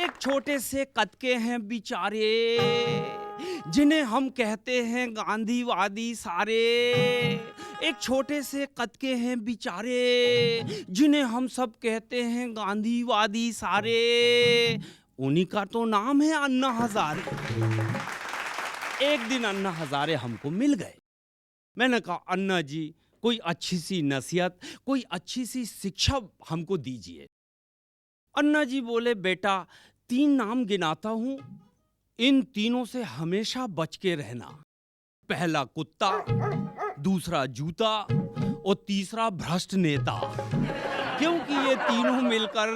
एक छोटे से कद के हैं बेचारे, जिन्हें हम कहते हैं गांधीवादी सारे। एक छोटे से कद के हैं बेचारे, जिन्हें हम सब कहते हैं गांधीवादी सारे। उन्हीं का तो नाम है अन्ना हजारे। एक दिन अन्ना हजारे हमको मिल गए। मैंने कहा, अन्ना जी, कोई अच्छी सी नसीहत, कोई अच्छी सी शिक्षा हमको दीजिए। अन्ना जी बोले, बेटा 3 नाम गिनाता हूं, इन तीनों से हमेशा बच के रहना। पहला कुत्ता, दूसरा जूता और तीसरा भ्रष्ट नेता। क्योंकि ये तीनों मिलकर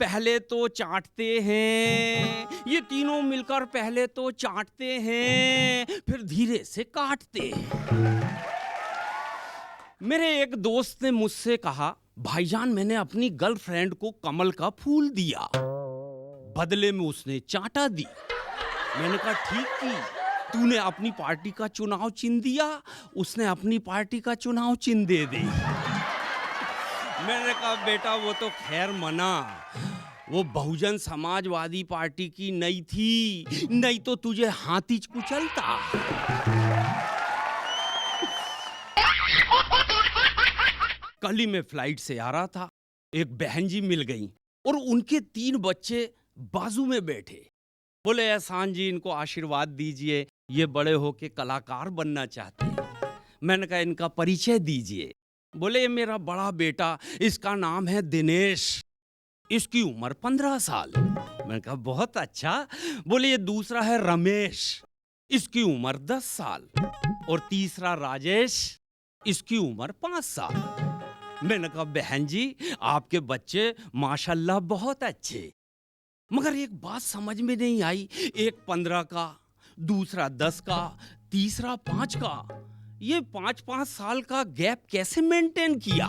पहले तो चाटते हैं, ये तीनों मिलकर पहले तो चाटते हैं, फिर धीरे से काटते हैं। मेरे एक दोस्त ने मुझसे कहा, भाईजान मैंने अपनी गर्लफ्रेंड को कमल का फूल दिया, बदले में उसने चांटा दी। मैंने कहा, ठीक की, तूने अपनी पार्टी का चुनाव चिन्ह दिया, उसने अपनी पार्टी का चुनाव चिन्ह दे दी। मैंने कहा, बेटा वो तो खैर मना, वो बहुजन समाजवादी पार्टी की नहीं थी, नहीं तो तुझे हाथी कुचलता। कल ही मैं फ्लाइट से आ रहा था, एक बहन जी मिल गई और उनके 3 बच्चे बाजू में बैठे। बोले, एहसान जी इनको आशीर्वाद दीजिए, ये बड़े होके कलाकार बनना चाहते हैं। मैंने कहा, इनका परिचय दीजिए। बोले, ये मेरा बड़ा बेटा, इसका नाम है दिनेश, इसकी उम्र 15 साल। मैंने कहा, बहुत अच्छा। बोले, ये दूसरा है रमेश, इसकी उम्र 10 साल और तीसरा राजेश, इसकी उम्र 5 साल। मैंने कहा, बहन जी आपके बच्चे माशाल्लाह बहुत अच्छे, मगर एक बात समझ में नहीं आई, एक 15 का, दूसरा 10 का, तीसरा 5 का, ये 5-5 साल का गैप कैसे मेंटेन किया?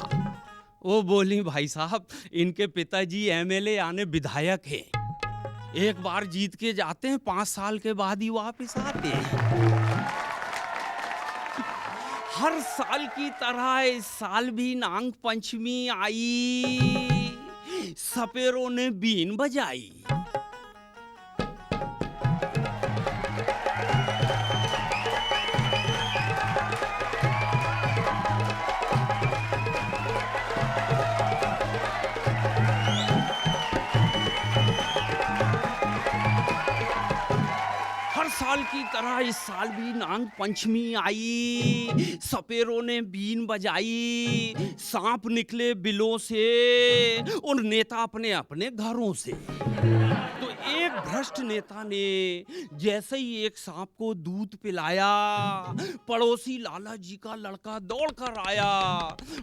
वो बोली, भाई साहब इनके पिताजी एमएलए यानी विधायक हैं, एक बार जीत के जाते हैं, 5 साल के बाद ही वापस आते हैं। हर साल की तरह इस साल भी नाग पंचमी आई, सपेरों ने बीन बजाई। साल की तरह इस साल भी नाग पंचमी आई, सपेरों ने बीन बजाई, सांप निकले बिलों से और नेता अपने अपने घरों से। तो एक भ्रष्ट नेता ने जैसे ही एक सांप को दूध पिलाया, पड़ोसी लाला जी का लड़का दौड़ कर आया।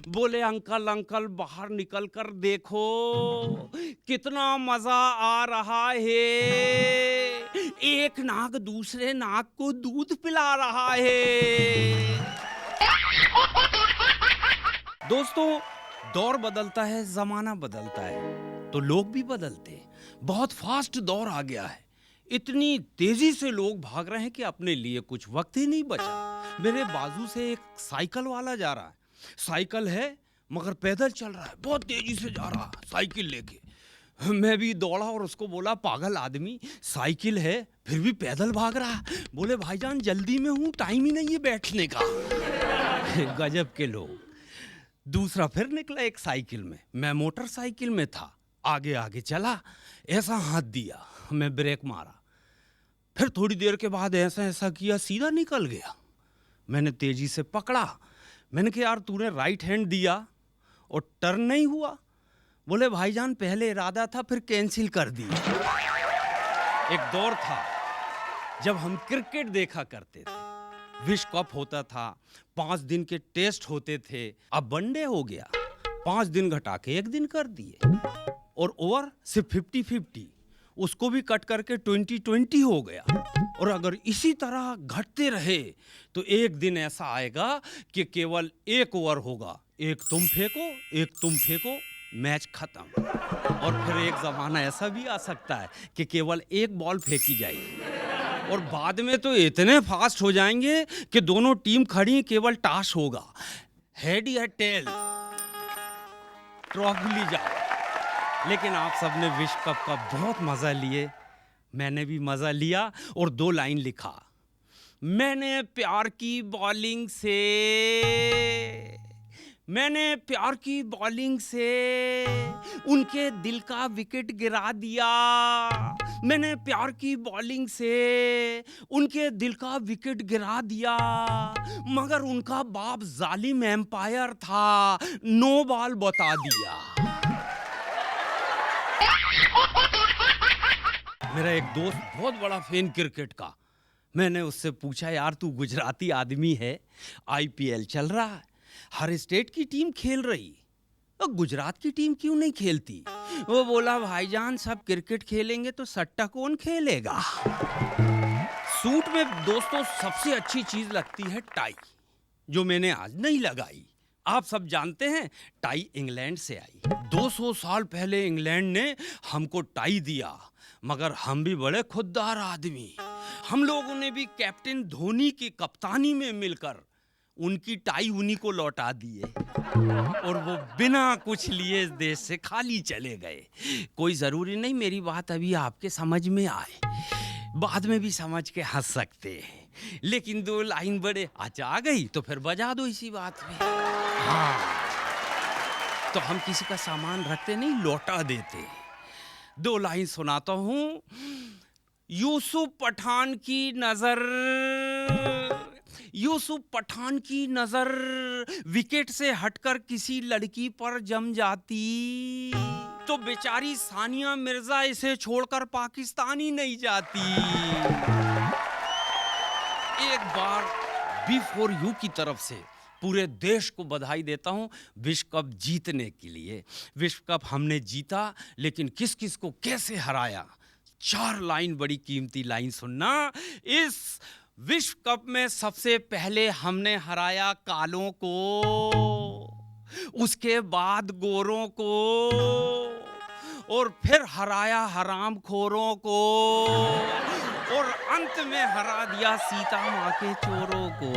बोले, अंकल अंकल बाहर निकल कर देखो कितना मजा आ रहा है, एक नाग दूसरे नाग को दूध पिला रहा है। दोस्तों, दौर बदलता है, जमाना बदलता है, तो लोग भी बदलते हैं। बहुत फास्ट दौर आ गया है, इतनी तेजी से लोग भाग रहे हैं कि अपने लिए कुछ वक्त ही नहीं बचा। मेरे बाजू से एक साइकिल वाला जा रहा है, साइकिल है मगर पैदल चल रहा है, बहुत तेजी से जा रहा है साइकिल लेके। मैं भी दौड़ा और उसको बोला, पागल आदमी, साइकिल है फिर भी पैदल भाग रहा है। बोले, भाईजान जल्दी में हूँ, टाइम ही नहीं है बैठने का। गजब के लोग। दूसरा फिर निकला एक साइकिल में, मैं मोटरसाइकिल में था, आगे आगे चला, ऐसा हाथ दिया, मैं ब्रेक मारा, फिर थोड़ी देर के बाद ऐसा ऐसा किया, सीधा निकल गया। मैंने तेजी से पकड़ा, मैंने कहा, यार तूने राइट हैंड दिया और टर्न नहीं हुआ। बोले, भाईजान पहले इरादा था फिर कैंसिल कर दिया। एक दौर था जब हम क्रिकेट देखा करते थे, विश्व कप होता था, 5 दिन के टेस्ट होते थे, अब वनडे हो गया, 5 दिन घटा के 1 दिन कर दिए, और ओवर सिर्फ 50-50, उसको भी कट करके 20-20 हो गया। और अगर इसी तरह घटते रहे तो एक दिन ऐसा आएगा कि केवल 1 ओवर होगा, एक तुम फेंको एक तुम फेंको, मैच खत्म। और फिर एक जमाना ऐसा भी आ सकता है कि केवल 1 बॉल फेंकी जाएगी, और बाद में तो इतने फास्ट हो जाएंगे कि दोनों टीम खड़ी, केवल टास होगा, हेड या टेल, ट्रॉफी ली जाओ। लेकिन आप सबने विश्व कप का बहुत मजा लिए, मैंने भी मजा लिया और 2 लाइन लिखा। मैंने प्यार की बॉलिंग से, मैंने प्यार की बॉलिंग से उनके दिल का विकेट गिरा दिया। मैंने प्यार की बॉलिंग से उनके दिल का विकेट गिरा दिया, मगर उनका बाप जालिम एम्पायर था, नो बॉल बता दिया। मेरा एक दोस्त बहुत बड़ा फैन क्रिकेट का, मैंने उससे पूछा, यार तू गुजराती आदमी है, आईपीएल चल रहा है, हर स्टेट की टीम खेल रही, तो गुजरात की टीम क्यों नहीं खेलती? वो बोला, भाईजान सब क्रिकेट खेलेंगे तो सट्टा कौन खेलेगा? सूट में दोस्तों सबसे अच्छी चीज लगती है टाई, जो मैंने आज नहीं लगाई। आप सब जानते हैं टाई इंग्लैंड से आई। 200 साल पहले इंग्लैंड ने हमको टाई दिया, मगर हम भी बड़े खुददार आदमी, हम लोगों ने भी कैप्टन धोनी की कप्तानी में मिलकर उनकी टाई उन्हीं को लौटा दिए और वो बिना कुछ लिए इस देश से खाली चले गए। कोई जरूरी नहीं मेरी बात अभी आपके समझ में आए, बाद में भी समझ के हंस सकते हैं, लेकिन 2 लाइन बड़े अच्छा आ गई तो फिर बजा दो इसी बात में। हाँ, तो हम किसी का सामान रखते नहीं, लौटा देते। 2 लाइन सुनाता हूं। यूसुफ पठान की नजर, यूसुफ पठान की नजर विकेट से हटकर किसी लड़की पर जम जाती तो बेचारी सानिया मिर्जा इसे छोड़कर पाकिस्तान ही नहीं जाती। एक बार B4U की तरफ से पूरे देश को बधाई देता हूं विश्व कप जीतने के लिए। विश्व कप हमने जीता, लेकिन किस किस को कैसे हराया, 4 लाइन बड़ी कीमती लाइन सुनना। इस विश्व कप में सबसे पहले हमने हराया कालों को, उसके बाद गोरों को, और फिर हराया हरामखोरों को, और अंत में हरा दिया सीता माँ के चोरों को।